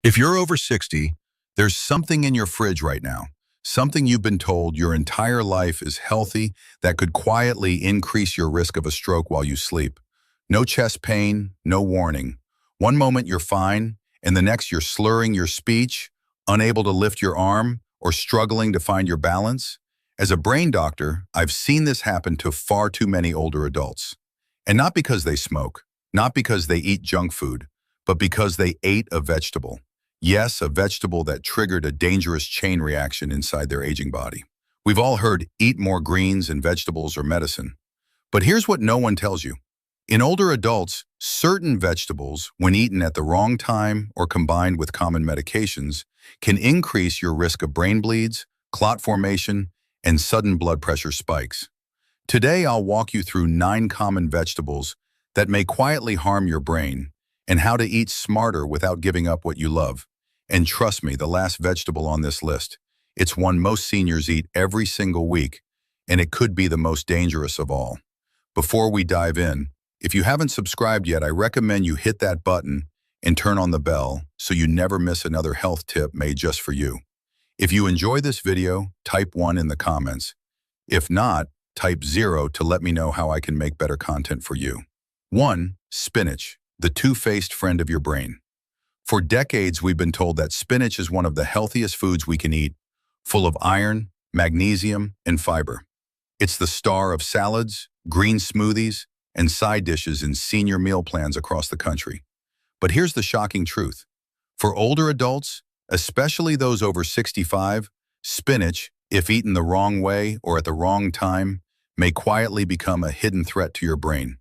If you're over 60, there's something in your fridge right now, something you've been told your entire life is healthy that could quietly increase your risk of a stroke while you sleep. No chest pain, no warning. One moment you're fine, and the next you're slurring your speech, unable to lift your arm, or struggling to find your balance. As a brain doctor, I've seen this happen to far too many older adults. And not because they smoke, not because they eat junk food, but because they ate a vegetable. Yes, a vegetable that triggered a dangerous chain reaction inside their aging body. We've all heard eat more greens and vegetables or medicine. But here's what no one tells you. In older adults, certain vegetables, when eaten at the wrong time or combined with common medications, can increase your risk of brain bleeds, clot formation, and sudden blood pressure spikes. Today, I'll walk you through 9 common vegetables that may quietly harm your brain and how to eat smarter without giving up what you love. And trust me, the last vegetable on this list, it's one most seniors eat every single week, and it could be the most dangerous of all. Before we dive in, if you haven't subscribed yet, I recommend you hit that button and turn on the bell so you never miss another health tip made just for you. If you enjoy this video, type 1 in the comments. If not, type 0 to let me know how I can make better content for you. 1. Spinach, the two-faced friend of your brain. For decades, we've been told that spinach is one of the healthiest foods we can eat, full of iron, magnesium, and fiber. It's the star of salads, green smoothies, and side dishes in senior meal plans across the country. But here's the shocking truth. For older adults, especially those over 65, spinach, if eaten the wrong way or at the wrong time, may quietly become a hidden threat to your brain.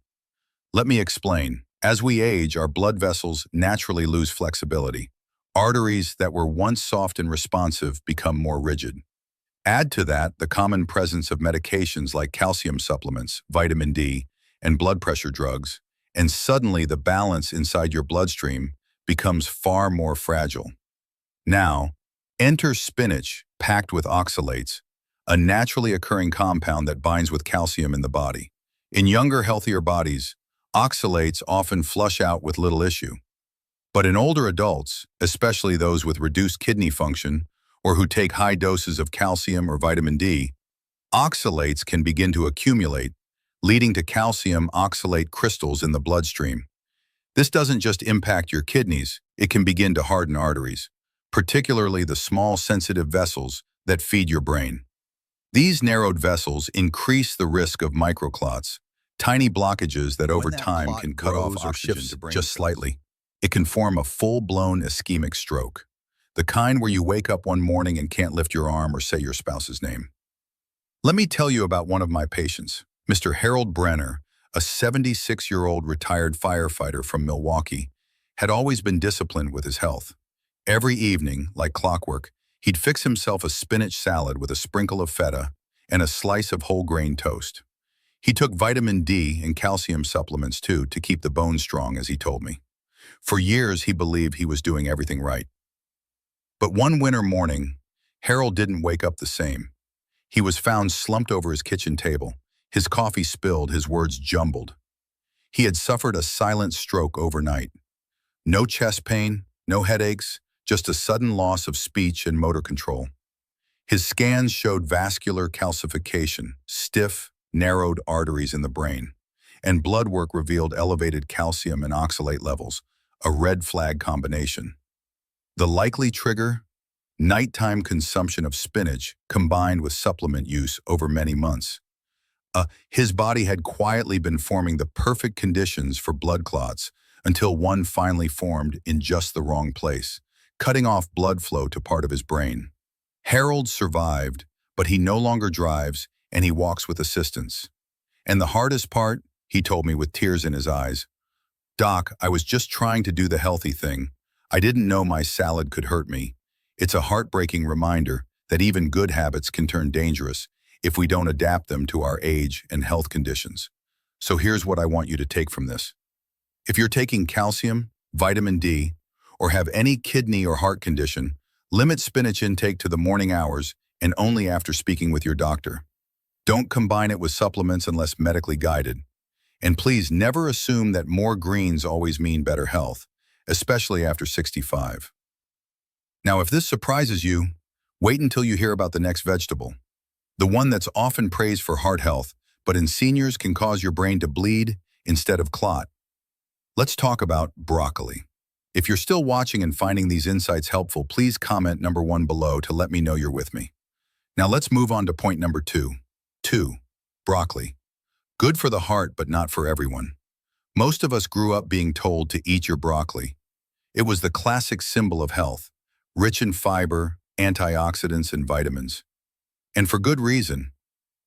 Let me explain. As we age, our blood vessels naturally lose flexibility. Arteries that were once soft and responsive become more rigid. Add to that the common presence of medications like calcium supplements, vitamin D, and blood pressure drugs, and suddenly the balance inside your bloodstream becomes far more fragile. Now, enter spinach packed with oxalates, a naturally occurring compound that binds with calcium in the body. In younger, healthier bodies, oxalates often flush out with little issue. But in older adults, especially those with reduced kidney function or who take high doses of calcium or vitamin D, oxalates can begin to accumulate, leading to calcium oxalate crystals in the bloodstream. This doesn't just impact your kidneys, it can begin to harden arteries, particularly the small sensitive vessels that feed your brain. These narrowed vessels increase the risk of microclots, tiny blockages that over time can cut off oxygen just slightly. It can form a full-blown ischemic stroke, the kind where you wake up one morning and can't lift your arm or say your spouse's name. Let me tell you about one of my patients, Mr. Harold Brenner, a 76-year-old retired firefighter from Milwaukee, had always been disciplined with his health. Every evening, like clockwork, he'd fix himself a spinach salad with a sprinkle of feta and a slice of whole grain toast. He took vitamin D and calcium supplements too to keep the bones strong, as he told me. For years, he believed he was doing everything right. But one winter morning, Harold didn't wake up the same. He was found slumped over his kitchen table, his coffee spilled, his words jumbled. He had suffered a silent stroke overnight. No chest pain, no headaches, just a sudden loss of speech and motor control. His scans showed vascular calcification, stiff, narrowed arteries in the brain, and blood work revealed elevated calcium and oxalate levels, a red flag combination. The likely trigger? Nighttime consumption of spinach combined with supplement use over many months. His body had quietly been forming the perfect conditions for blood clots until one finally formed in just the wrong place, cutting off blood flow to part of his brain. Harold survived, but he no longer drives and he walks with assistance. And the hardest part, he told me with tears in his eyes, "Doc, I was just trying to do the healthy thing. I didn't know my salad could hurt me." It's a heartbreaking reminder that even good habits can turn dangerous if we don't adapt them to our age and health conditions. So here's what I want you to take from this. If you're taking calcium, vitamin D, or have any kidney or heart condition, limit spinach intake to the morning hours and only after speaking with your doctor. Don't combine it with supplements unless medically guided. And please never assume that more greens always mean better health, especially after 65. Now, if this surprises you, wait until you hear about the next vegetable, the one that's often praised for heart health, but in seniors can cause your brain to bleed instead of clot. Let's talk about broccoli. If you're still watching and finding these insights helpful, please comment number 1 below to let me know you're with me. Now let's move on to point number 2. 2. Broccoli. Good for the heart, but not for everyone. Most of us grew up being told to eat your broccoli. It was the classic symbol of health, rich in fiber, antioxidants, and vitamins. And for good reason.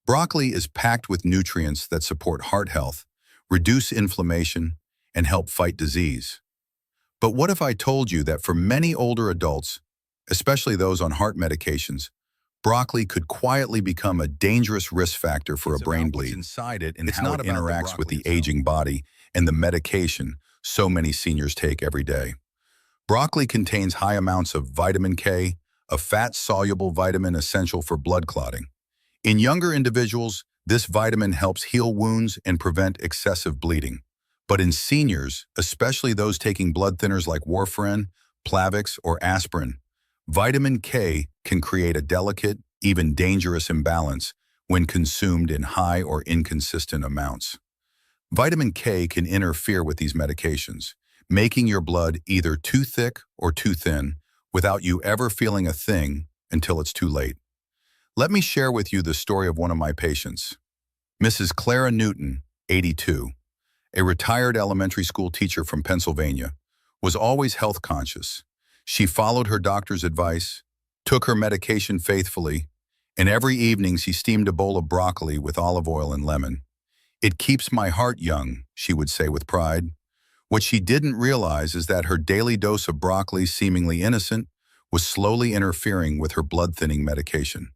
Broccoli is packed with nutrients that support heart health, reduce inflammation, and help fight disease. But what if I told you that for many older adults, especially those on heart medications, broccoli could quietly become a dangerous risk factor for a brain bleed? Inside it and It's how not it interacts with the itself. aging body and the medication so many seniors take every day. Broccoli contains high amounts of vitamin K, a fat-soluble vitamin essential for blood clotting. In younger individuals, this vitamin helps heal wounds and prevent excessive bleeding. But in seniors, especially those taking blood thinners like warfarin, Plavix, or aspirin, vitamin K can create a delicate, even dangerous imbalance when consumed in high or inconsistent amounts. Vitamin K can interfere with these medications, making your blood either too thick or too thin without you ever feeling a thing until it's too late. Let me share with you the story of one of my patients. Mrs. Clara Newton, 82, a retired elementary school teacher from Pennsylvania, was always health conscious. She followed her doctor's advice, took her medication faithfully, and every evening she steamed a bowl of broccoli with olive oil and lemon. "It keeps my heart young," she would say with pride. What she didn't realize is that her daily dose of broccoli, seemingly innocent, was slowly interfering with her blood-thinning medication.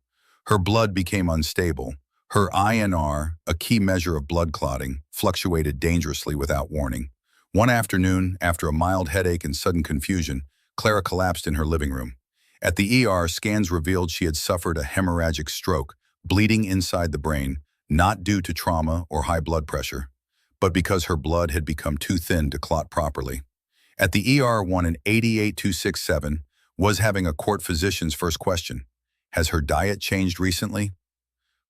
Her blood became unstable. Her INR, a key measure of blood clotting, fluctuated dangerously without warning. One afternoon, after a mild headache and sudden confusion, Clara collapsed in her living room. At the ER, scans revealed she had suffered a hemorrhagic stroke, bleeding inside the brain, not due to trauma or high blood pressure, but because her blood had become too thin to clot properly. At the ER, one in 88267 was having a court physician's first question: has her diet changed recently?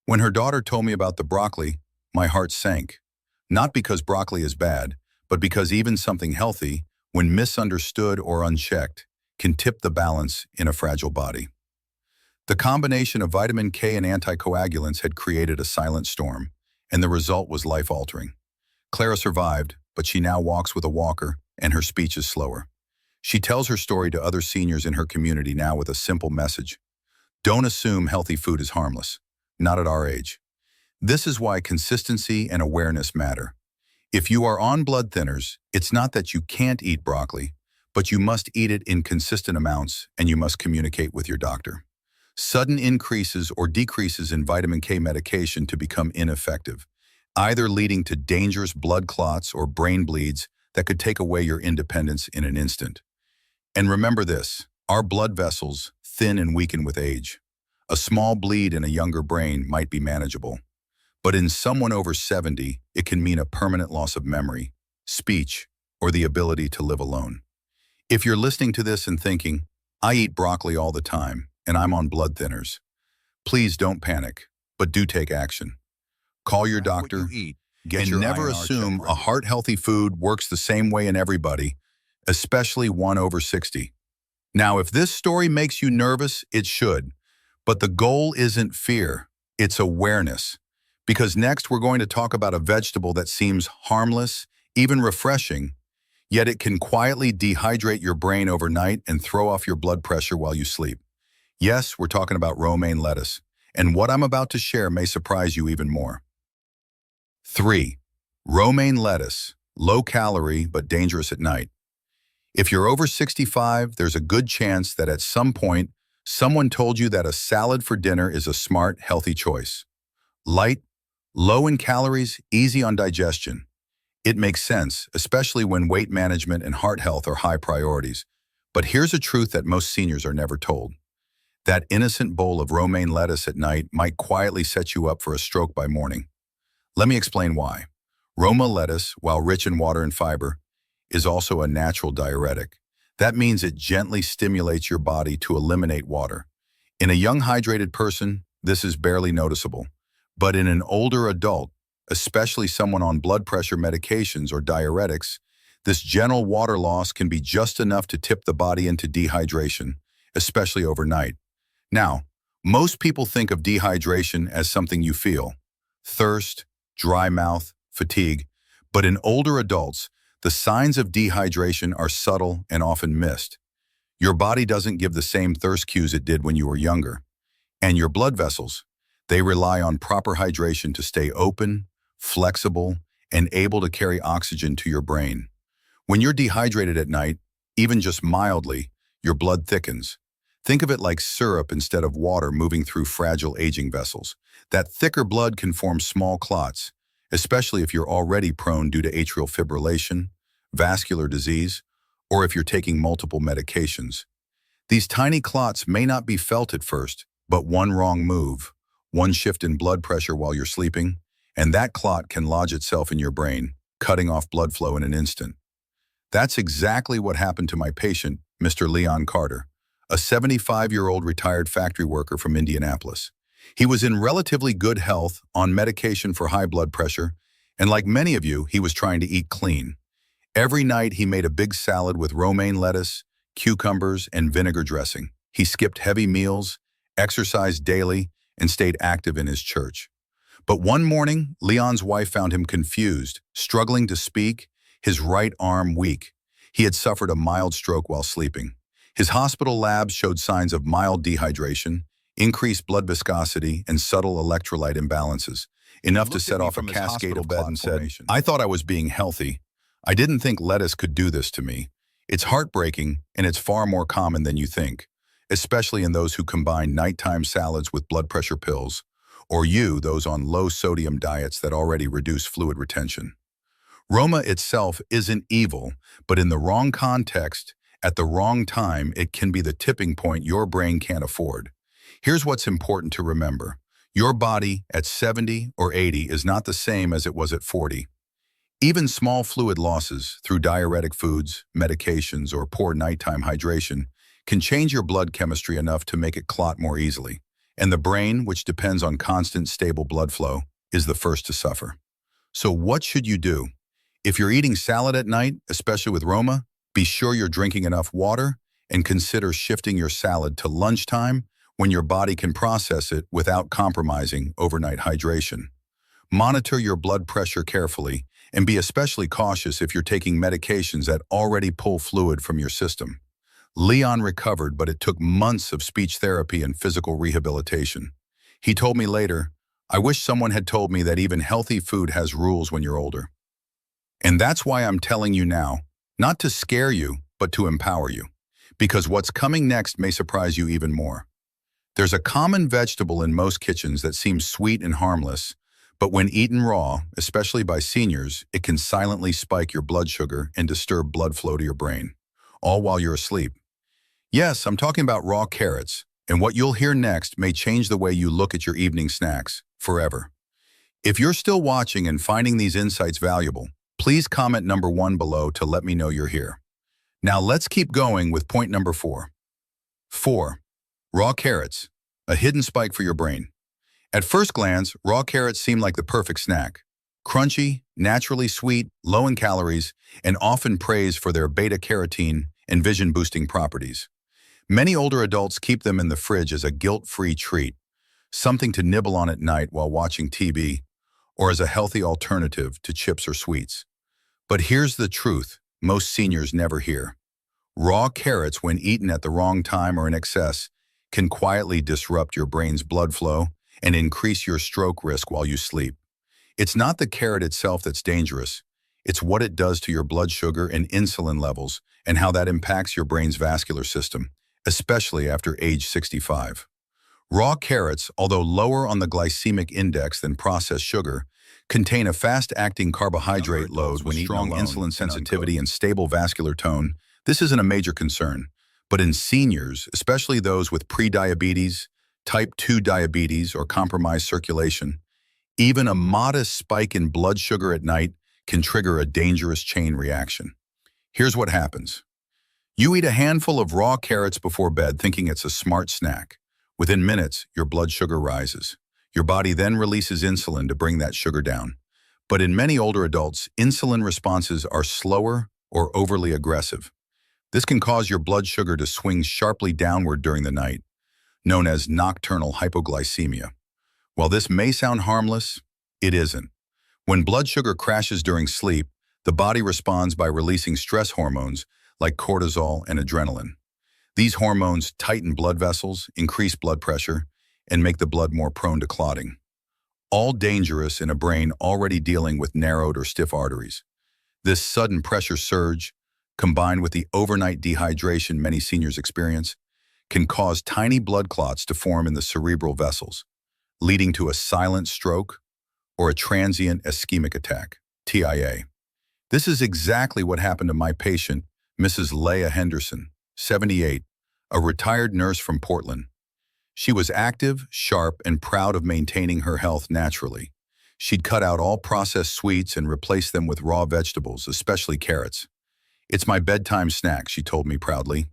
When her daughter told me about the broccoli, my heart sank. Not because broccoli is bad, but because even something healthy, when misunderstood or unchecked, can tip the balance in a fragile body. The combination of vitamin K and anticoagulants had created a silent storm, and the result was life-altering. Clara survived, but she now walks with a walker, and her speech is slower. She tells her story to other seniors in her community now with a simple message: don't assume healthy food is harmless. Not at our age. This is why consistency and awareness matter. If you are on blood thinners, it's not that you can't eat broccoli, but you must eat it in consistent amounts and you must communicate with your doctor. Sudden increases or decreases in vitamin K medication to become ineffective, either leading to dangerous blood clots or brain bleeds that could take away your independence in an instant. And remember this, our blood vessels thin and weaken with age. A small bleed in a younger brain might be manageable, but in someone over 70, it can mean a permanent loss of memory, speech, or the ability to live alone. If you're listening to this and thinking, I eat broccoli all the time and I'm on blood thinners, please don't panic, but do take action. Call your doctor, and never assume a heart-healthy food works the same way in everybody, especially one over 60. Now, if this story makes you nervous, it should. But the goal isn't fear, it's awareness. Because next we're going to talk about a vegetable that seems harmless, even refreshing, yet it can quietly dehydrate your brain overnight and throw off your blood pressure while you sleep. Yes, we're talking about romaine lettuce, and what I'm about to share may surprise you even more. 3. Romaine lettuce, low calorie but dangerous at night. If you're over 65, there's a good chance that at some point, someone told you that a salad for dinner is a smart, healthy choice. Light, low in calories, easy on digestion. It makes sense, especially when weight management and heart health are high priorities. But here's a truth that most seniors are never told. That innocent bowl of romaine lettuce at night might quietly set you up for a stroke by morning. Let me explain why. Roma lettuce, while rich in water and fiber, is also a natural diuretic. That means it gently stimulates your body to eliminate water. In a young hydrated person, this is barely noticeable. But in an older adult, especially someone on blood pressure medications or diuretics, this general water loss can be just enough to tip the body into dehydration, especially overnight. Now, most people think of dehydration as something you feel: thirst, dry mouth, fatigue. But in older adults, the signs of dehydration are subtle and often missed. Your body doesn't give the same thirst cues it did when you were younger. And your blood vessels, they rely on proper hydration to stay open, flexible, and able to carry oxygen to your brain. When you're dehydrated at night, even just mildly, your blood thickens. Think of it like syrup instead of water moving through fragile aging vessels. That thicker blood can form small clots, especially if you're already prone due to atrial fibrillation, vascular disease, or if you're taking multiple medications. These tiny clots may not be felt at first, but one wrong move, one shift in blood pressure while you're sleeping, and that clot can lodge itself in your brain, cutting off blood flow in an instant. That's exactly what happened to my patient, Mr. Leon Carter, a 75-year-old retired factory worker from Indianapolis. He was in relatively good health, on medication for high blood pressure, and like many of you, he was trying to eat clean. Every night he made a big salad with romaine lettuce, cucumbers, and vinegar dressing. He skipped heavy meals, exercised daily, and stayed active in his church. But one morning, Leon's wife found him confused, struggling to speak, his right arm weak. He had suffered a mild stroke while sleeping. His hospital labs showed signs of mild dehydration, increased blood viscosity, and subtle electrolyte imbalances, enough to set off a cascade of clot formation. "I thought I was being healthy. I didn't think lettuce could do this to me. It's heartbreaking, and it's far more common than you think, especially in those who combine nighttime salads with blood pressure pills, or those on low-sodium diets that already reduce fluid retention. Roma itself isn't evil, but in the wrong context, at the wrong time, it can be the tipping point your brain can't afford. Here's what's important to remember. Your body at 70 or 80 is not the same as it was at 40. Even small fluid losses through diuretic foods, medications, or poor nighttime hydration can change your blood chemistry enough to make it clot more easily. And the brain, which depends on constant, stable blood flow, is the first to suffer. So what should you do? If you're eating salad at night, especially with Roma, be sure you're drinking enough water and consider shifting your salad to lunchtime when your body can process it without compromising overnight hydration. Monitor your blood pressure carefully and be especially cautious if you're taking medications that already pull fluid from your system. Leon recovered, but it took months of speech therapy and physical rehabilitation. He told me later, "I wish someone had told me that even healthy food has rules when you're older." And that's why I'm telling you now, not to scare you, but to empower you. Because what's coming next may surprise you even more. There's a common vegetable in most kitchens that seems sweet and harmless, but when eaten raw, especially by seniors, it can silently spike your blood sugar and disturb blood flow to your brain, all while you're asleep. Yes, I'm talking about raw carrots, and what you'll hear next may change the way you look at your evening snacks forever. If you're still watching and finding these insights valuable, please comment number 1 below to let me know you're here. Now let's keep going with point number 4. 4. Raw carrots, a hidden spike for your brain. At first glance, raw carrots seem like the perfect snack. Crunchy, naturally sweet, low in calories, and often praised for their beta-carotene and vision-boosting properties. Many older adults keep them in the fridge as a guilt-free treat, something to nibble on at night while watching TV, or as a healthy alternative to chips or sweets. But here's the truth most seniors never hear. Raw carrots, when eaten at the wrong time or in excess, can quietly disrupt your brain's blood flow and increase your stroke risk while you sleep. It's not the carrot itself that's dangerous. It's what it does to your blood sugar and insulin levels and how that impacts your brain's vascular system, especially after age 65. Raw carrots, although lower on the glycemic index than processed sugar, contain a fast-acting carbohydrate load when eaten alone. Strong insulin sensitivity and stable vascular tone, this isn't a major concern. But in seniors, especially those with prediabetes, type 2 diabetes, or compromised circulation, even a modest spike in blood sugar at night can trigger a dangerous chain reaction. Here's what happens. You eat a handful of raw carrots before bed thinking it's a smart snack. Within minutes, your blood sugar rises. Your body then releases insulin to bring that sugar down. But in many older adults, insulin responses are slower or overly aggressive. This can cause your blood sugar to swing sharply downward during the night, known as nocturnal hypoglycemia. While this may sound harmless, it isn't. When blood sugar crashes during sleep, the body responds by releasing stress hormones like cortisol and adrenaline. These hormones tighten blood vessels, increase blood pressure, and make the blood more prone to clotting. All dangerous in a brain already dealing with narrowed or stiff arteries. This sudden pressure surge, combined with the overnight dehydration many seniors experience, can cause tiny blood clots to form in the cerebral vessels, leading to a silent stroke or a transient ischemic attack, TIA. This is exactly what happened to my patient, Mrs. Leah Henderson, 78, a retired nurse from Portland. She was active, sharp, and proud of maintaining her health naturally. She'd cut out all processed sweets and replaced them with raw vegetables, especially carrots. "It's my bedtime snack," she told me proudly.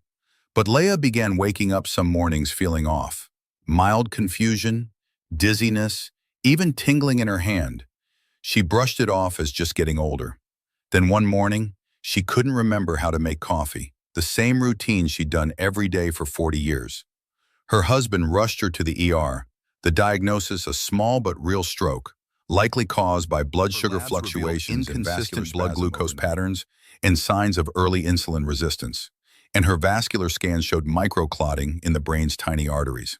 But Leah began waking up some mornings feeling off. Mild confusion, dizziness, even tingling in her hand. She brushed it off as just getting older. Then one morning, she couldn't remember how to make coffee, the same routine she'd done every day for 40 years. Her husband rushed her to the ER, the diagnosis a small but real stroke, likely caused by blood sugar fluctuations, inconsistent blood glucose patterns, and signs of early insulin resistance. And her vascular scan showed microclotting in the brain's tiny arteries.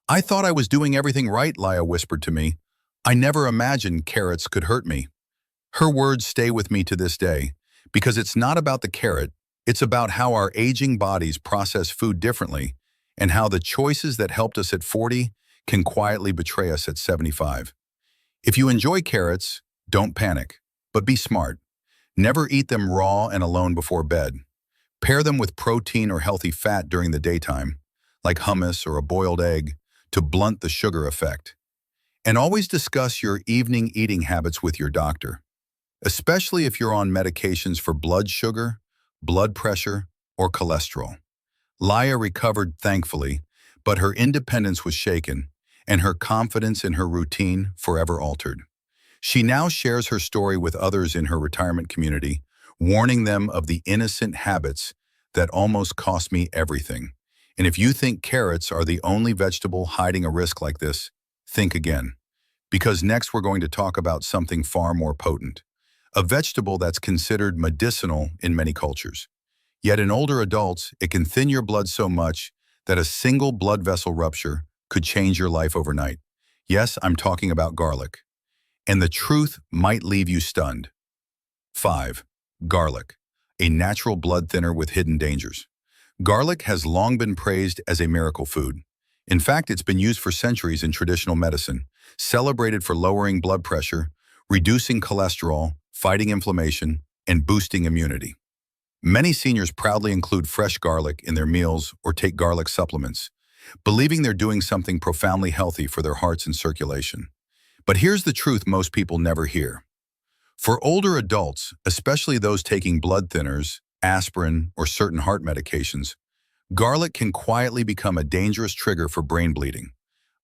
"I thought I was doing everything right," Leah whispered to me. "I never imagined carrots could hurt me." Her words stay with me to this day, because it's not about the carrot, it's about how our aging bodies process food differently, and how the choices that helped us at 40 can quietly betray us at 75. If you enjoy carrots, don't panic, but be smart. Never eat them raw and alone before bed. Pair them with protein or healthy fat during the daytime, like hummus or a boiled egg, to blunt the sugar effect. And always discuss your evening eating habits with your doctor, especially if you're on medications for blood sugar, blood pressure, or cholesterol. Leah recovered thankfully, but her independence was shaken, and her confidence in her routine forever altered. She now shares her story with others in her retirement community, warning them of the innocent habits that almost cost me everything. And if you think carrots are the only vegetable hiding a risk like this, think again. Because next we're going to talk about something far more potent, a vegetable that's considered medicinal in many cultures. Yet in older adults, it can thin your blood so much that a single blood vessel rupture could change your life overnight. Yes, I'm talking about garlic. And the truth might leave you stunned. 5. Garlic, a natural blood thinner with hidden dangers. Garlic has long been praised as a miracle food. In fact, it's been used for centuries in traditional medicine, celebrated for lowering blood pressure, reducing cholesterol, fighting inflammation, and boosting immunity. Many seniors proudly include fresh garlic in their meals or take garlic supplements, believing they're doing something profoundly healthy for their hearts and circulation. But here's the truth most people never hear. For older adults, especially those taking blood thinners, aspirin, or certain heart medications, garlic can quietly become a dangerous trigger for brain bleeding.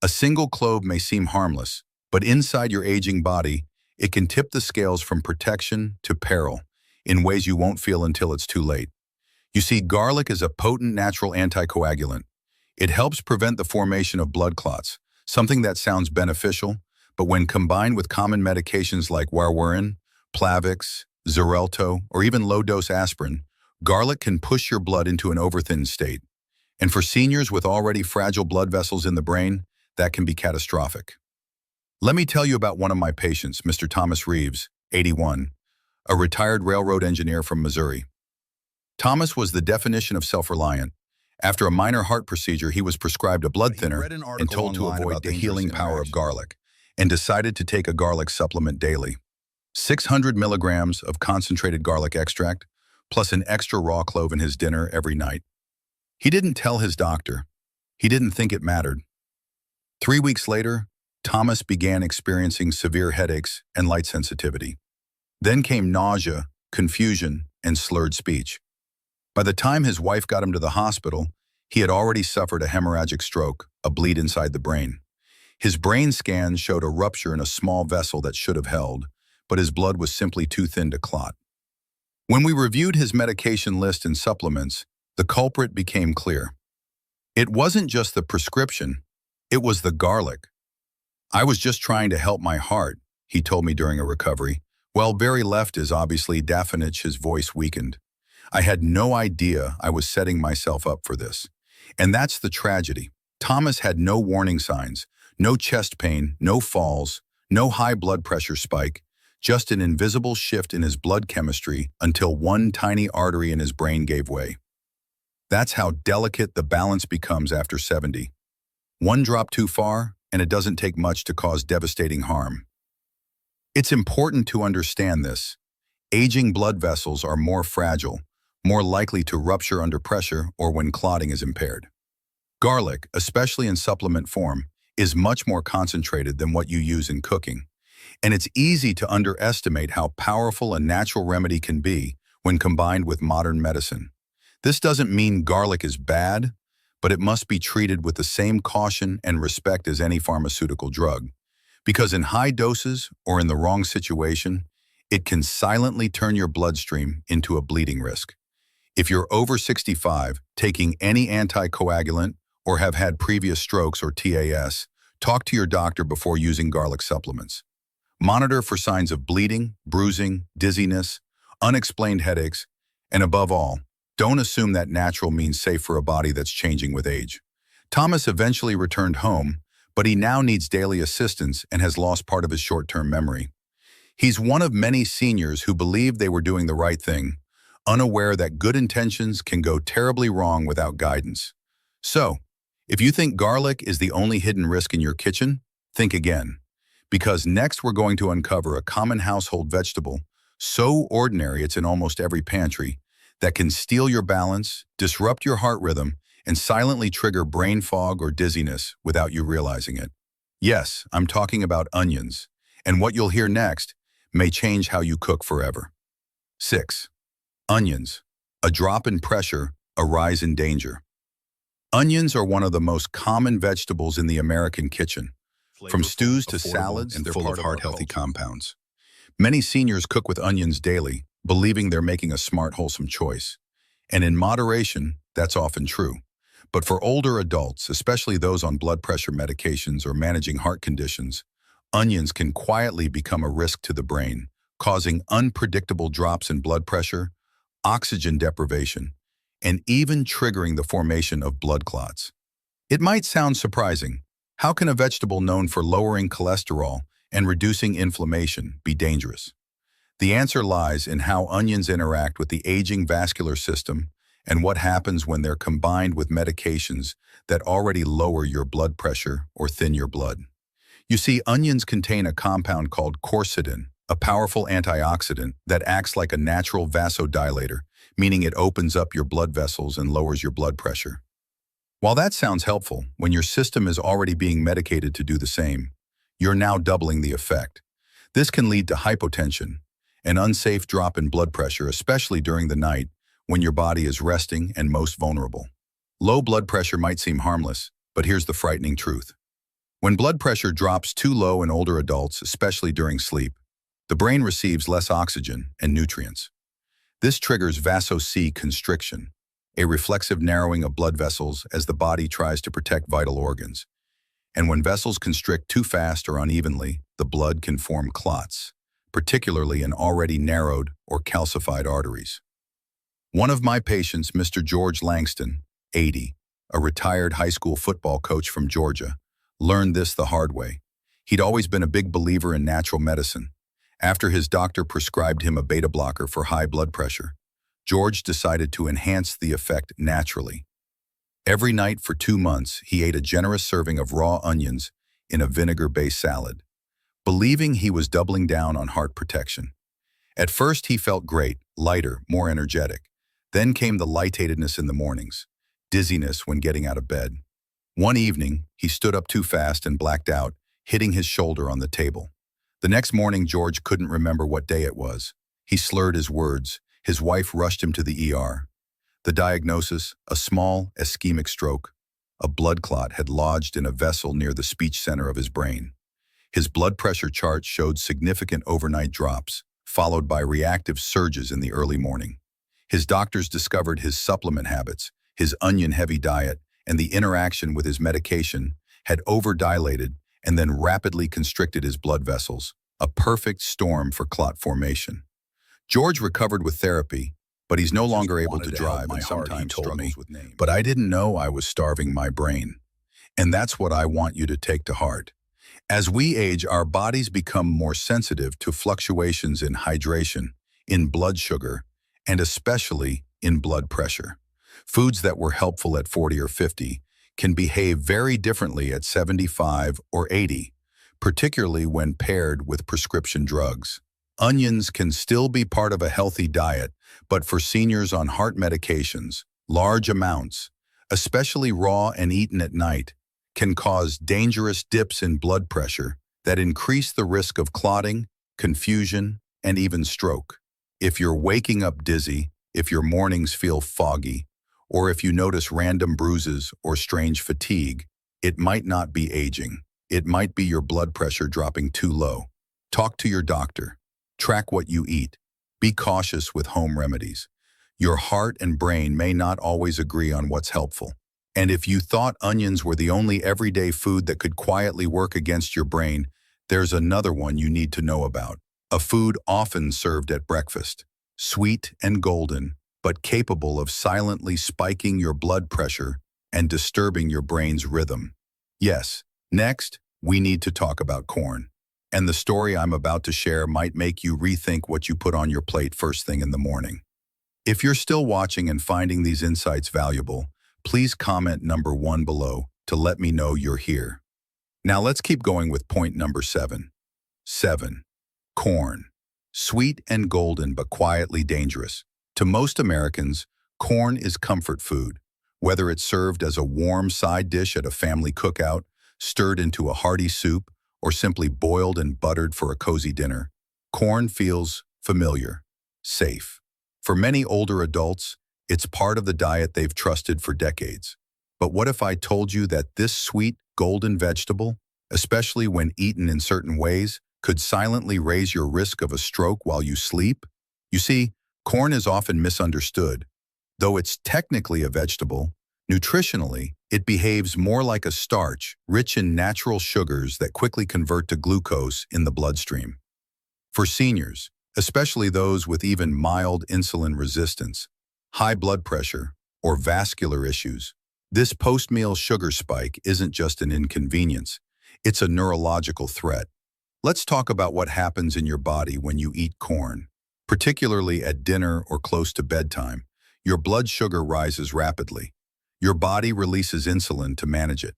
A single clove may seem harmless, but inside your aging body, it can tip the scales from protection to peril in ways you won't feel until it's too late. You see, garlic is a potent natural anticoagulant. It helps prevent the formation of blood clots, something that sounds beneficial, but when combined with common medications like warfarin, Plavix, Xarelto, or even low-dose aspirin, garlic can push your blood into an overthinned state. And for seniors with already fragile blood vessels in the brain, that can be catastrophic. Let me tell you about one of my patients, Mr. Thomas Reeves, 81, a retired railroad engineer from Missouri. Thomas was the definition of self-reliant. After a minor heart procedure, he was prescribed a blood thinner and told to avoid the healing power of garlic, and decided to take a garlic supplement daily. 600 milligrams of concentrated garlic extract, plus an extra raw clove in his dinner every night. He didn't tell his doctor. He didn't think it mattered. 3 weeks later, Thomas began experiencing severe headaches and light sensitivity. Then came nausea, confusion, and slurred speech. By the time his wife got him to the hospital, he had already suffered a hemorrhagic stroke, a bleed inside the brain. His brain scans showed a rupture in a small vessel that should have held, but his blood was simply too thin to clot. When we reviewed his medication list and supplements, the culprit became clear. It wasn't just the prescription, it was the garlic. "I was just trying to help my heart," he told me during a recovery. "Well, very left is obviously Dafinich," his voice weakened. "I had no idea I was setting myself up for this." And that's the tragedy. Thomas had no warning signs, no chest pain, no falls, no high blood pressure spike, just an invisible shift in his blood chemistry until one tiny artery in his brain gave way. That's how delicate the balance becomes after 70. One drop too far, and it doesn't take much to cause devastating harm. It's important to understand this. Aging blood vessels are more fragile, more likely to rupture under pressure or when clotting is impaired. Garlic, especially in supplement form, is much more concentrated than what you use in cooking. And it's easy to underestimate how powerful a natural remedy can be when combined with modern medicine. This doesn't mean garlic is bad, but it must be treated with the same caution and respect as any pharmaceutical drug. Because in high doses or in the wrong situation, it can silently turn your bloodstream into a bleeding risk. If you're over 65, taking any anticoagulant, or have had previous strokes or TAS, talk to your doctor before using garlic supplements. Monitor for signs of bleeding, bruising, dizziness, unexplained headaches, and above all, don't assume that natural means safe for a body that's changing with age. Thomas eventually returned home, but he now needs daily assistance and has lost part of his short-term memory. He's one of many seniors who believed they were doing the right thing, unaware that good intentions can go terribly wrong without guidance. So, if you think garlic is the only hidden risk in your kitchen, think again. Because next we're going to uncover a common household vegetable, so ordinary it's in almost every pantry, that can steal your balance, disrupt your heart rhythm, and silently trigger brain fog or dizziness without you realizing it. Yes, I'm talking about onions, and what you'll hear next may change how you cook forever. 6. Onions. A drop in pressure, a rise in danger. Onions are one of the most common vegetables in the American kitchen. From stews to salads, they're full of heart-healthy compounds. Many seniors cook with onions daily, believing they're making a smart, wholesome choice. And in moderation, that's often true. But for older adults, especially those on blood pressure medications or managing heart conditions, onions can quietly become a risk to the brain, causing unpredictable drops in blood pressure, oxygen deprivation, and even triggering the formation of blood clots. It might sound surprising. How can a vegetable known for lowering cholesterol and reducing inflammation be dangerous? The answer lies in how onions interact with the aging vascular system and what happens when they're combined with medications that already lower your blood pressure or thin your blood. You see, onions contain a compound called quercetin, a powerful antioxidant that acts like a natural vasodilator, meaning it opens up your blood vessels and lowers your blood pressure. While that sounds helpful, when your system is already being medicated to do the same, you're now doubling the effect. This can lead to hypotension, an unsafe drop in blood pressure, especially during the night when your body is resting and most vulnerable. Low blood pressure might seem harmless, but here's the frightening truth. When blood pressure drops too low in older adults, especially during sleep, the brain receives less oxygen and nutrients. This triggers vasoconstriction, a reflexive narrowing of blood vessels as the body tries to protect vital organs. And when vessels constrict too fast or unevenly, the blood can form clots, particularly in already narrowed or calcified arteries. One of my patients, Mr. George Langston, 80, a retired high school football coach from Georgia, learned this the hard way. He'd always been a big believer in natural medicine. After his doctor prescribed him a beta blocker for high blood pressure, George decided to enhance the effect naturally. Every night for 2 months, he ate a generous serving of raw onions in a vinegar-based salad, believing he was doubling down on heart protection. At first, he felt great, lighter, more energetic. Then came the lightheadedness in the mornings, dizziness when getting out of bed. One evening, he stood up too fast and blacked out, hitting his shoulder on the table. The next morning, George couldn't remember what day it was. He slurred his words. His wife rushed him to the ER. The diagnosis, a small ischemic stroke. A blood clot had lodged in a vessel near the speech center of his brain. His blood pressure chart showed significant overnight drops, followed by reactive surges in the early morning. His doctors discovered his supplement habits, his onion-heavy diet, and the interaction with his medication had overdilated and then rapidly constricted his blood vessels, a perfect storm for clot formation. George recovered with therapy, but he's no longer able to drive and sometimes struggles with names. But I didn't know I was starving my brain. And that's what I want you to take to heart. As we age, our bodies become more sensitive to fluctuations in hydration, in blood sugar, and especially in blood pressure. Foods that were helpful at 40 or 50 can behave very differently at 75 or 80, particularly when paired with prescription drugs. Onions can still be part of a healthy diet, but for seniors on heart medications, large amounts, especially raw and eaten at night, can cause dangerous dips in blood pressure that increase the risk of clotting, confusion, and even stroke. If you're waking up dizzy, if your mornings feel foggy, or if you notice random bruises or strange fatigue, it might not be aging. It might be your blood pressure dropping too low. Talk to your doctor. Track what you eat. Be cautious with home remedies. Your heart and brain may not always agree on what's helpful. And if you thought onions were the only everyday food that could quietly work against your brain, there's another one you need to know about. A food often served at breakfast. Sweet and golden, but capable of silently spiking your blood pressure and disturbing your brain's rhythm. Yes, next, we need to talk about corn. And the story I'm about to share might make you rethink what you put on your plate first thing in the morning. If you're still watching and finding these insights valuable, please comment number 1 below to let me know you're here. Now let's keep going with point number 7. 7. Corn. Sweet and golden but quietly dangerous. To most Americans, corn is comfort food. Whether it's served as a warm side dish at a family cookout, stirred into a hearty soup, or simply boiled and buttered for a cozy dinner, corn feels familiar, safe. For many older adults, it's part of the diet they've trusted for decades. But what if I told you that this sweet, golden vegetable, especially when eaten in certain ways, could silently raise your risk of a stroke while you sleep? You see, corn is often misunderstood. Though it's technically a vegetable, nutritionally, it behaves more like a starch, rich in natural sugars that quickly convert to glucose in the bloodstream. For seniors, especially those with even mild insulin resistance, high blood pressure, or vascular issues, this post-meal sugar spike isn't just an inconvenience, it's a neurological threat. Let's talk about what happens in your body when you eat corn. Particularly at dinner or close to bedtime, your blood sugar rises rapidly. Your body releases insulin to manage it.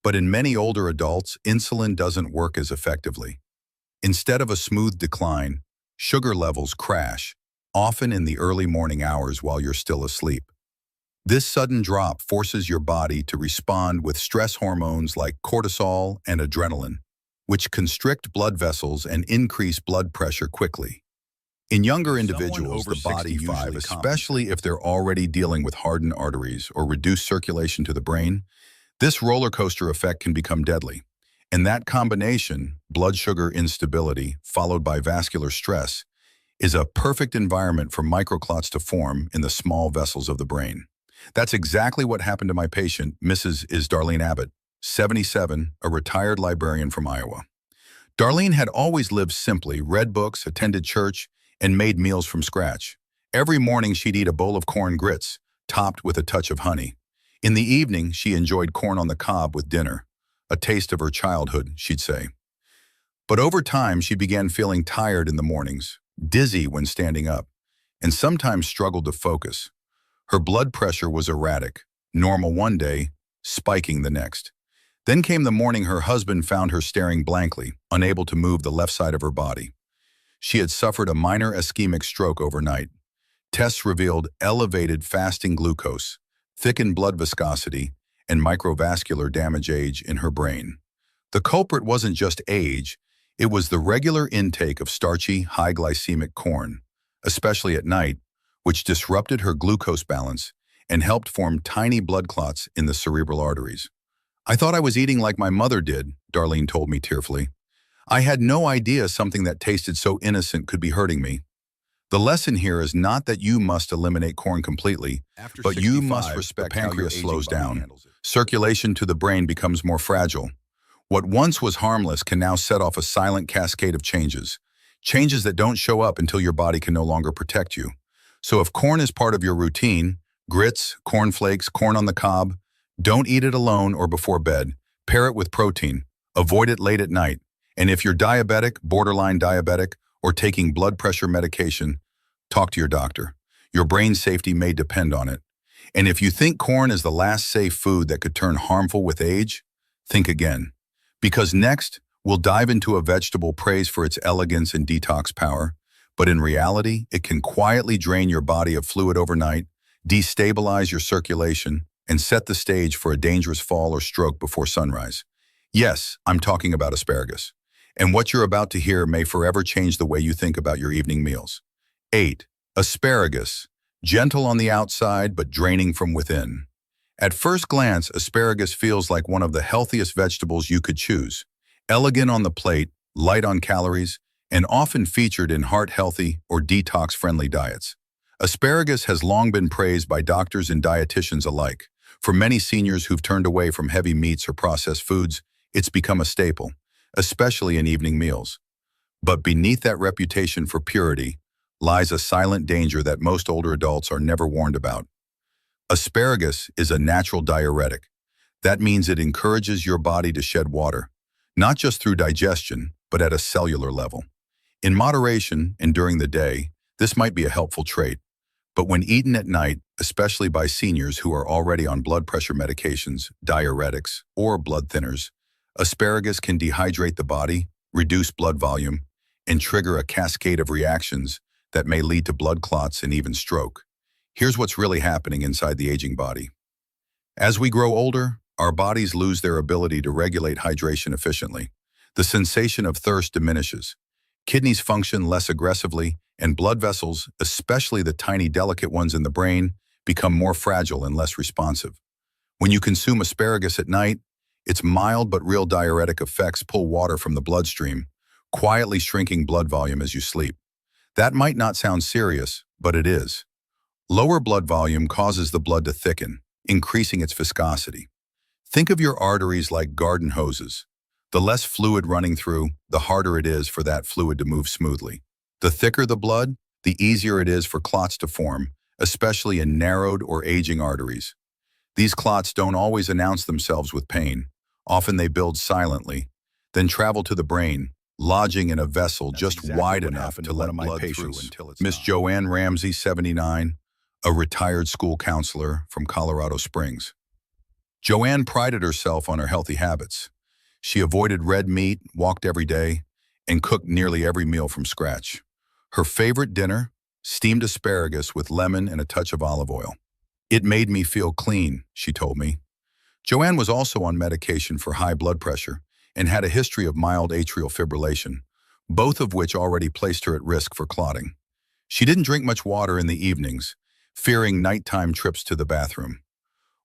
But in many older adults, insulin doesn't work as effectively. Instead of a smooth decline, sugar levels crash, often in the early morning hours while you're still asleep. This sudden drop forces your body to respond with stress hormones like cortisol and adrenaline, which constrict blood vessels and increase blood pressure quickly. In younger individuals, the body usually, especially if they're already dealing with hardened arteries or reduced circulation to the brain, this roller coaster effect can become deadly. And that combination, blood sugar instability followed by vascular stress, is a perfect environment for microclots to form in the small vessels of the brain. That's exactly what happened to my patient, Mrs. Darlene Abbott, 77, a retired librarian from Iowa. Darlene had always lived simply, read books, attended church, and made meals from scratch. Every morning she'd eat a bowl of corn grits, topped with a touch of honey. In the evening, she enjoyed corn on the cob with dinner, a taste of her childhood, she'd say. But over time, she began feeling tired in the mornings, dizzy when standing up, and sometimes struggled to focus. Her blood pressure was erratic, normal one day, spiking the next. Then came the morning her husband found her staring blankly, unable to move the left side of her body. She had suffered a minor ischemic stroke overnight. Tests revealed elevated fasting glucose, thickened blood viscosity, and microvascular damage in her brain. The culprit wasn't just age, it was the regular intake of starchy, high glycemic corn, especially at night, which disrupted her glucose balance and helped form tiny blood clots in the cerebral arteries. I thought I was eating like my mother did, Darlene told me tearfully. I had no idea something that tasted so innocent could be hurting me. The lesson here is not that you must eliminate corn completely, but you must respect how your pancreas slows down. Circulation to the brain becomes more fragile. What once was harmless can now set off a silent cascade of changes. Changes that don't show up until your body can no longer protect you. So if corn is part of your routine, grits, cornflakes, corn on the cob, don't eat it alone or before bed. Pair it with protein. Avoid it late at night. And if you're diabetic, borderline diabetic, or taking blood pressure medication, talk to your doctor. Your brain safety may depend on it. And if you think corn is the last safe food that could turn harmful with age, think again. Because next, we'll dive into a vegetable praised for its elegance and detox power, but in reality, it can quietly drain your body of fluid overnight, destabilize your circulation, and set the stage for a dangerous fall or stroke before sunrise. Yes, I'm talking about asparagus. And what you're about to hear may forever change the way you think about your evening meals. 8. Asparagus. Gentle on the outside, but draining from within. At first glance, asparagus feels like one of the healthiest vegetables you could choose. Elegant on the plate, light on calories, and often featured in heart-healthy or detox-friendly diets. Asparagus has long been praised by doctors and dietitians alike. For many seniors who've turned away from heavy meats or processed foods, it's become a staple, especially in evening meals. But beneath that reputation for purity lies a silent danger that most older adults are never warned about. Asparagus is a natural diuretic. That means it encourages your body to shed water, not just through digestion, but at a cellular level. In moderation and during the day, this might be a helpful trait. But when eaten at night, especially by seniors who are already on blood pressure medications, diuretics, or blood thinners, asparagus can dehydrate the body, reduce blood volume, and trigger a cascade of reactions that may lead to blood clots and even stroke. Here's what's really happening inside the aging body. As we grow older, our bodies lose their ability to regulate hydration efficiently. The sensation of thirst diminishes. Kidneys function less aggressively, and blood vessels, especially the tiny delicate ones in the brain, become more fragile and less responsive. When you consume asparagus at night, its mild but real diuretic effects pull water from the bloodstream, quietly shrinking blood volume as you sleep. That might not sound serious, but it is. Lower blood volume causes the blood to thicken, increasing its viscosity. Think of your arteries like garden hoses. The less fluid running through, the harder it is for that fluid to move smoothly. The thicker the blood, the easier it is for clots to form, especially in narrowed or aging arteries. These clots don't always announce themselves with pain. Often they build silently, then travel to the brain, lodging in a vessel just wide enough to let blood through until it's Miss Joanne Ramsey, 79, a retired school counselor from Colorado Springs. Joanne prided herself on her healthy habits. She avoided red meat, walked every day, and cooked nearly every meal from scratch. Her favorite dinner? Steamed asparagus with lemon and a touch of olive oil. It made me feel clean, she told me. Joanne was also on medication for high blood pressure and had a history of mild atrial fibrillation, both of which already placed her at risk for clotting. She didn't drink much water in the evenings, fearing nighttime trips to the bathroom.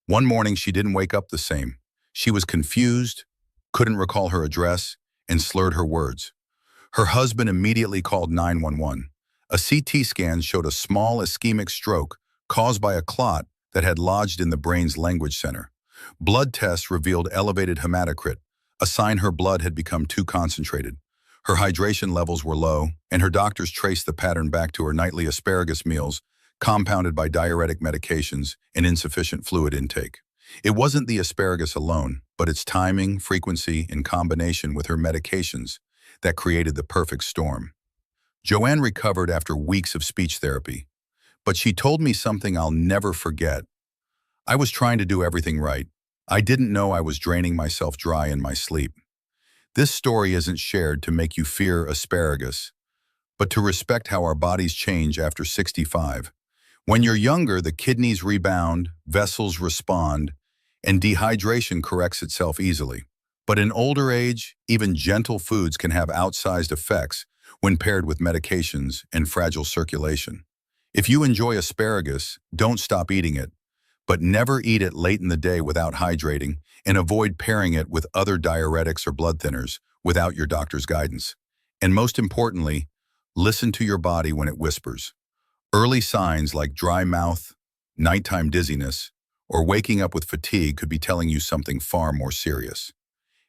One morning she didn't wake up the same. She was confused, couldn't recall her address, and slurred her words. Her husband immediately called 911. A CT scan showed a small ischemic stroke caused by a clot that had lodged in the brain's language center. Blood tests revealed elevated hematocrit, a sign her blood had become too concentrated. Her hydration levels were low, and her doctors traced the pattern back to her nightly asparagus meals, compounded by diuretic medications and insufficient fluid intake. It wasn't the asparagus alone, but its timing, frequency, in combination with her medications that created the perfect storm. Joanne recovered after weeks of speech therapy, but she told me something I'll never forget. I was trying to do everything right. I didn't know I was draining myself dry in my sleep. This story isn't shared to make you fear asparagus, but to respect how our bodies change after 65. When you're younger, the kidneys rebound, vessels respond, and dehydration corrects itself easily. But in older age, even gentle foods can have outsized effects when paired with medications and fragile circulation. If you enjoy asparagus, don't stop eating it, But never eat it late in the day without hydrating, and avoid pairing it with other diuretics or blood thinners without your doctor's guidance. And most importantly, listen to your body when it whispers. Early signs like dry mouth, nighttime dizziness, or waking up with fatigue could be telling you something far more serious.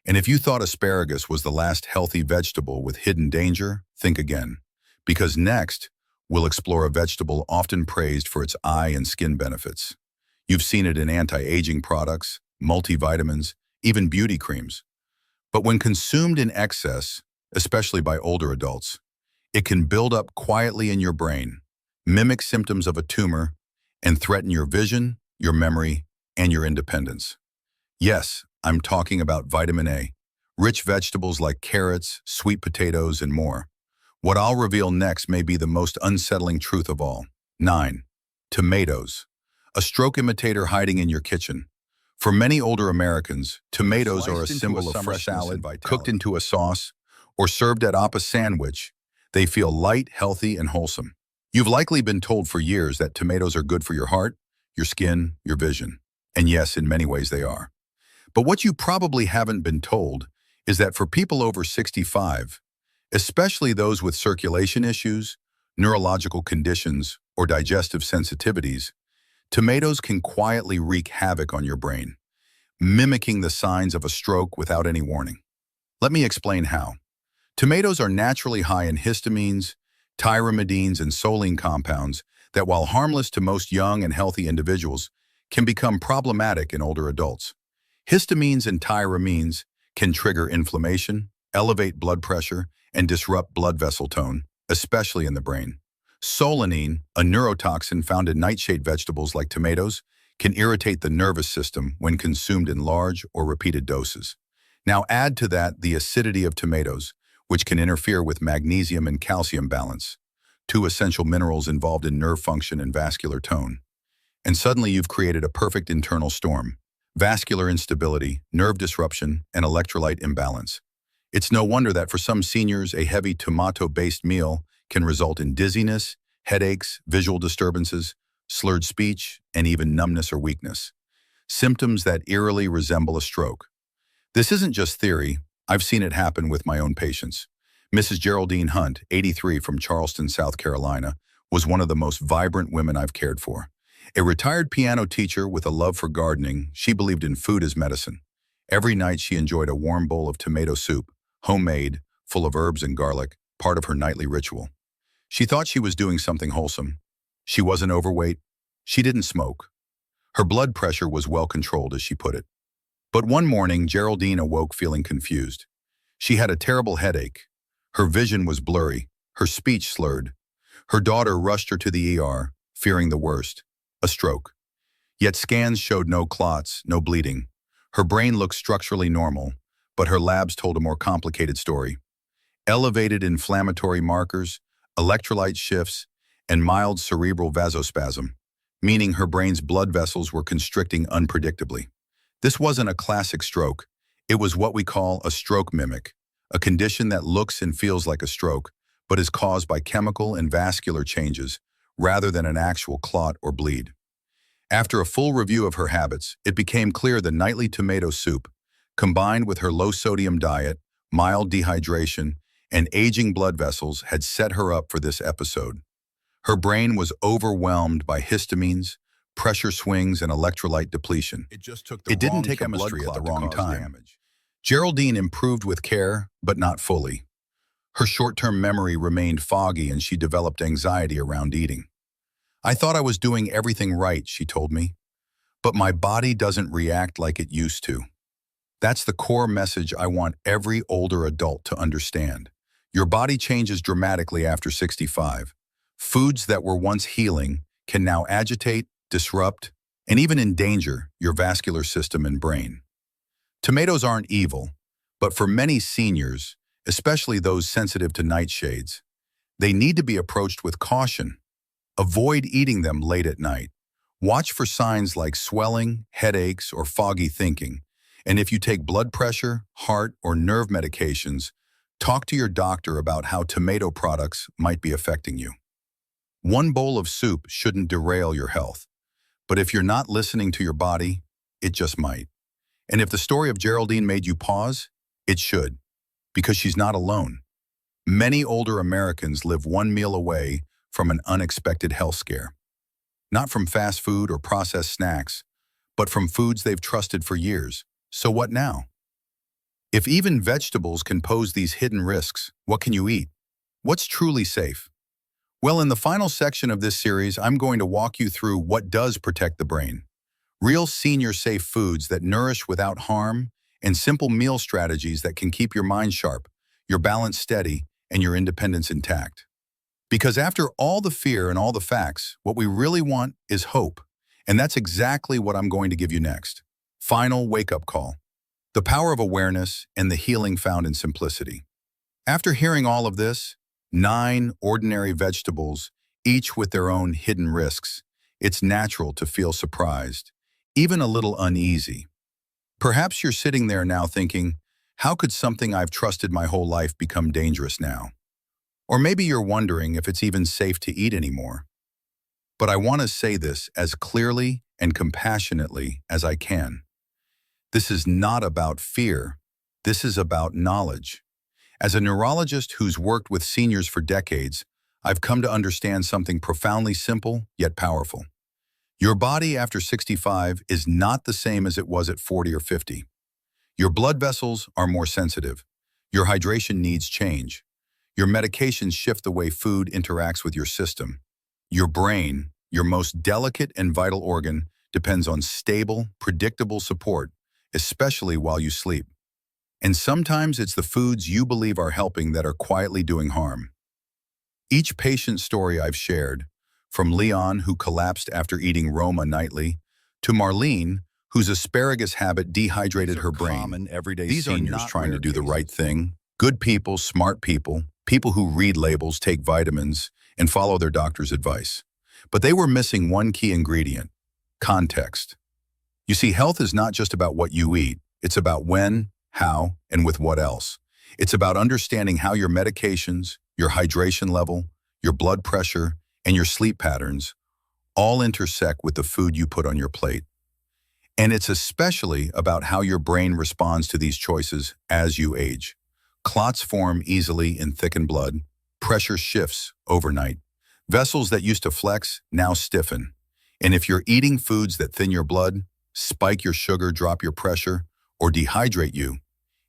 And if you thought asparagus was the last healthy vegetable with hidden danger, think again. Because next, we'll explore a vegetable often praised for its eye and skin benefits. You've seen it in anti-aging products, multivitamins, even beauty creams. But when consumed in excess, especially by older adults, it can build up quietly in your brain, mimic symptoms of a tumor, and threaten your vision, your memory, and your independence. Yes, I'm talking about vitamin A, rich vegetables like carrots, sweet potatoes, and more. What I'll reveal next may be the most unsettling truth of all. 9. Tomatoes. A stroke imitator hiding in your kitchen. For many older Americans, tomatoes are a symbol of fresh salad, cooked into a sauce, or served atop a sandwich. They feel light, healthy, and wholesome. You've likely been told for years that tomatoes are good for your heart, your skin, your vision. And yes, in many ways they are. But what you probably haven't been told is that for people over 65, especially those with circulation issues, neurological conditions, or digestive sensitivities, tomatoes can quietly wreak havoc on your brain, mimicking the signs of a stroke without any warning. Let me explain how. Tomatoes are naturally high in histamines, tyramidines, and choline compounds that, while harmless to most young and healthy individuals, can become problematic in older adults. Histamines and tyramines can trigger inflammation, elevate blood pressure, and disrupt blood vessel tone, especially in the brain. Solanine, a neurotoxin found in nightshade vegetables like tomatoes, can irritate the nervous system when consumed in large or repeated doses. Now add to that the acidity of tomatoes, which can interfere with magnesium and calcium balance, two essential minerals involved in nerve function and vascular tone. And suddenly you've created a perfect internal storm: vascular instability, nerve disruption, and electrolyte imbalance. It's no wonder that for some seniors, a heavy tomato-based meal can result in dizziness, headaches, visual disturbances, slurred speech, and even numbness or weakness. Symptoms that eerily resemble a stroke. This isn't just theory. I've seen it happen with my own patients. Mrs. Geraldine Hunt, 83, from Charleston, South Carolina, was one of the most vibrant women I've cared for. A retired piano teacher with a love for gardening, she believed in food as medicine. Every night she enjoyed a warm bowl of tomato soup, homemade, full of herbs and garlic, part of her nightly ritual. She thought she was doing something wholesome. She wasn't overweight. She didn't smoke. Her blood pressure was well controlled, as she put it. But one morning, Geraldine awoke feeling confused. She had a terrible headache. Her vision was blurry, her speech slurred. Her daughter rushed her to the ER, fearing the worst: a stroke. Yet scans showed no clots, no bleeding. Her brain looked structurally normal, but her labs told a more complicated story. Elevated inflammatory markers, electrolyte shifts, and mild cerebral vasospasm, meaning her brain's blood vessels were constricting unpredictably. This wasn't a classic stroke. It was what we call a stroke mimic, a condition that looks and feels like a stroke, but is caused by chemical and vascular changes rather than an actual clot or bleed. After a full review of her habits, it became clear the nightly tomato soup, combined with her low-sodium diet, mild dehydration, and aging blood vessels, had set her up for this episode. Her brain was overwhelmed by histamines, pressure swings, and electrolyte depletion. It didn't take chemistry at the wrong time. Geraldine improved with care, but not fully. Her short-term memory remained foggy and she developed anxiety around eating. "I thought I was doing everything right," she told me, "but my body doesn't react like it used to." That's the core message I want every older adult to understand. Your body changes dramatically after 65. Foods that were once healing can now agitate, disrupt, and even endanger your vascular system and brain. Tomatoes aren't evil, but for many seniors, especially those sensitive to nightshades, they need to be approached with caution. Avoid eating them late at night. Watch for signs like swelling, headaches, or foggy thinking. And if you take blood pressure, heart, or nerve medications, talk to your doctor about how tomato products might be affecting you. One bowl of soup shouldn't derail your health, But if you're not listening to your body, it just might. And if the story of Geraldine made you pause, it should, because she's not alone. Many older Americans live one meal away from an unexpected health scare. Not from fast food or processed snacks, but from foods they've trusted for years. So what now? If even vegetables can pose these hidden risks, what can you eat? What's truly safe? Well, in the final section of this series, I'm going to walk you through what does protect the brain. Real senior-safe foods that nourish without harm, and simple meal strategies that can keep your mind sharp, your balance steady, and your independence intact. Because after all the fear and all the facts, what we really want is hope. And that's exactly what I'm going to give you next. Final wake-up call. The power of awareness and the healing found in simplicity. After hearing all of this, 9 ordinary vegetables, each with their own hidden risks, it's natural to feel surprised, even a little uneasy. Perhaps you're sitting there now thinking, how could something I've trusted my whole life become dangerous now? Or maybe you're wondering if it's even safe to eat anymore. But I want to say this as clearly and compassionately as I can. This is not about fear. This is about knowledge. As a neurologist who's worked with seniors for decades, I've come to understand something profoundly simple yet powerful. Your body after 65 is not the same as it was at 40 or 50. Your blood vessels are more sensitive. Your hydration needs change. Your medications shift the way food interacts with your system. Your brain, your most delicate and vital organ, depends on stable, predictable support, especially while you sleep. And sometimes it's the foods you believe are helping that are quietly doing harm. Each patient story I've shared, from Leon, who collapsed after eating Roma nightly, to Marlene, whose asparagus habit dehydrated her brain. These are not trying to do the right thing. Good people, smart people, people who read labels, take vitamins, and follow their doctor's advice. But they were missing one key ingredient: context. You see, health is not just about what you eat. It's about when, how, and with what else. It's about understanding how your medications, your hydration level, your blood pressure, and your sleep patterns all intersect with the food you put on your plate. And it's especially about how your brain responds to these choices as you age. Clots form easily in thickened blood. Pressure shifts overnight. Vessels that used to flex now stiffen. And if you're eating foods that thin your blood, spike your sugar, drop your pressure, or dehydrate you,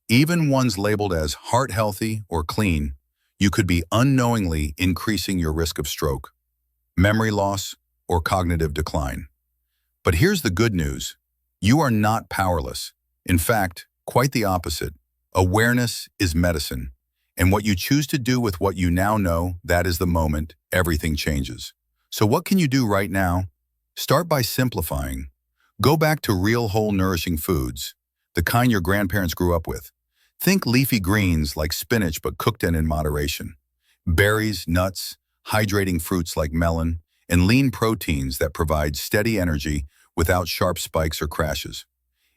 even ones labeled as heart healthy or clean, you could be unknowingly increasing your risk of stroke, memory loss, or cognitive decline. But here's the good news. You are not powerless. In fact, quite the opposite. Awareness is medicine. And what you choose to do with what you now know, that is the moment everything changes. So what can you do right now? Start by simplifying. Go back to real whole nourishing foods, the kind your grandparents grew up with. Think leafy greens like spinach but cooked in moderation. Berries, nuts, hydrating fruits like melon, and lean proteins that provide steady energy without sharp spikes or crashes.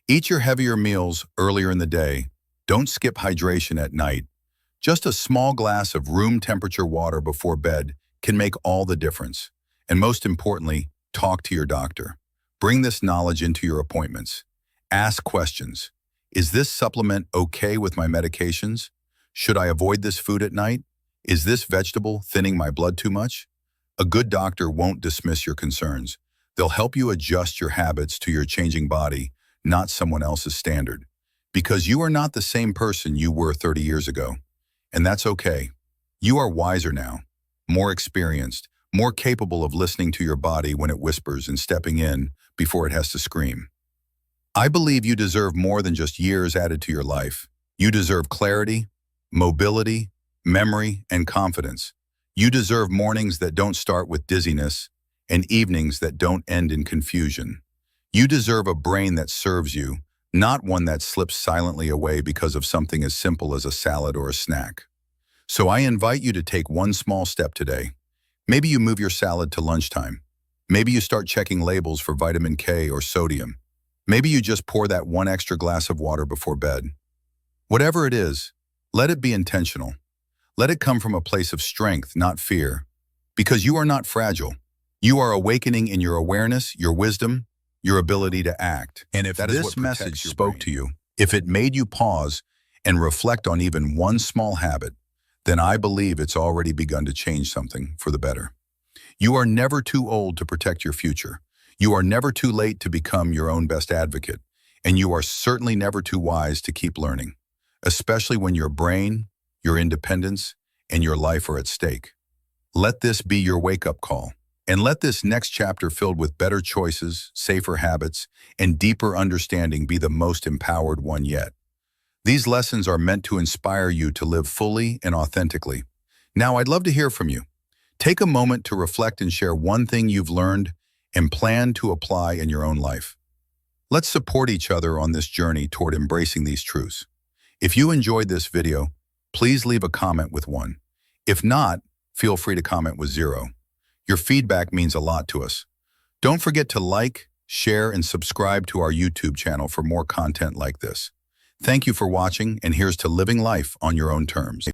Eat your heavier meals earlier in the day. Don't skip hydration at night. Just a small glass of room temperature water before bed can make all the difference. And most importantly, talk to your doctor. Bring this knowledge into your appointments. Ask questions. Is this supplement okay with my medications? Should I avoid this food at night? Is this vegetable thinning my blood too much? A good doctor won't dismiss your concerns. They'll help you adjust your habits to your changing body, not someone else's standard. Because you are not the same person you were 30 years ago. And that's okay. You are wiser now, more experienced, more capable of listening to your body when it whispers and stepping in before it has to scream. I believe you deserve more than just years added to your life. You deserve clarity, mobility, memory, and confidence. You deserve mornings that don't start with dizziness and evenings that don't end in confusion. You deserve a brain that serves you, not one that slips silently away because of something as simple as a salad or a snack. So I invite you to take one small step today. Maybe you move your salad to lunchtime. Maybe you start checking labels for vitamin K or sodium. Maybe you just pour that one extra glass of water before bed. Whatever it is, let it be intentional. Let it come from a place of strength, not fear. Because you are not fragile. You are awakening in your awareness, your wisdom, your ability to act. And if this message spoke to you, if it made you pause and reflect on even one small habit, then I believe it's already begun to change something for the better. You are never too old to protect your future. You are never too late to become your own best advocate. And you are certainly never too wise to keep learning, especially when your brain, your independence, and your life are at stake. Let this be your wake-up call. And let this next chapter filled with better choices, safer habits, and deeper understanding be the most empowered one yet. These lessons are meant to inspire you to live fully and authentically. Now, I'd love to hear from you. Take a moment to reflect and share one thing you've learned and plan to apply in your own life. Let's support each other on this journey toward embracing these truths. If you enjoyed this video, please leave a comment with 1. If not, feel free to comment with 0. Your feedback means a lot to us. Don't forget to like, share, and subscribe to our YouTube channel for more content like this. Thank you for watching, and here's to living life on your own terms.